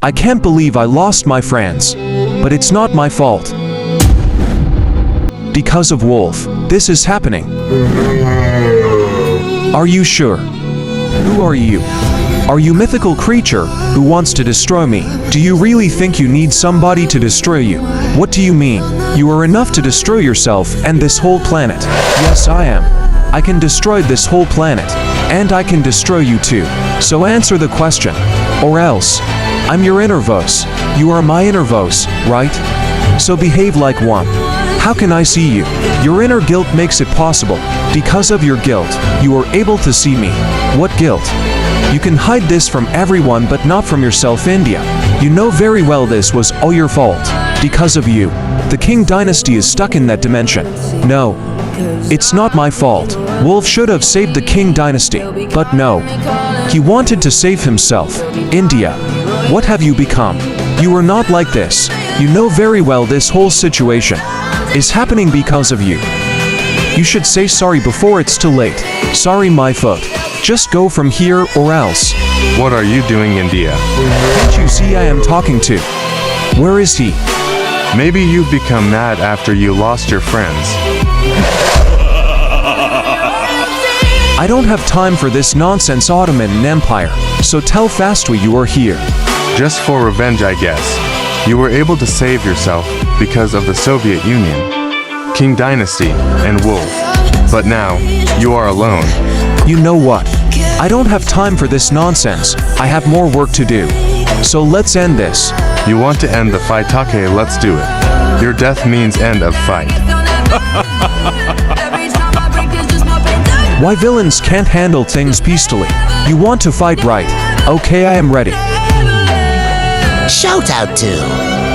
I can't believe I lost my friends. But it's not my fault. Because of Wolf, this is happening. Are you sure? Who are you? Are you mythical creature who wants to destroy me? Do you really think you need somebody to destroy you? What do you mean? You are enough to destroy yourself and this whole planet. Yes, I am. I can destroy this whole planet. And I can destroy you too. So answer the question. Or else. I'm your inner voice. You are my inner voice, right? So behave like one. How can I see you? Your inner guilt makes it possible. Because of your guilt, you are able to see me. What guilt? You can hide this from everyone but not from yourself, India. You know very well this was all your fault. Because of you, the King dynasty is stuck in that dimension. No, it's not my fault. Wolf should have saved the King dynasty, but no. He wanted to save himself. India, what have you become? You are not like this. You know very well this whole situation is happening because of you. You should say sorry before it's too late. Sorry, my foot. Just go from here or else. What are you doing, India? Can't you see I am talking to? Where is he? Maybe you've become mad after you lost your friends. I don't have time for this nonsense, Ottoman Empire, so tell fastly you are here. Just for revenge, I guess. You were able to save yourself because of the Soviet Union, King Dynasty, and Wolf. But now, you are alone. You know what? I don't have time for this nonsense. I have more work to do. So let's end this. You want to end the fight? Okay, let's do it. Your death means end of fight. Why villains can't handle things peacefully? You want to fight, right? Okay, I am ready. Shout out to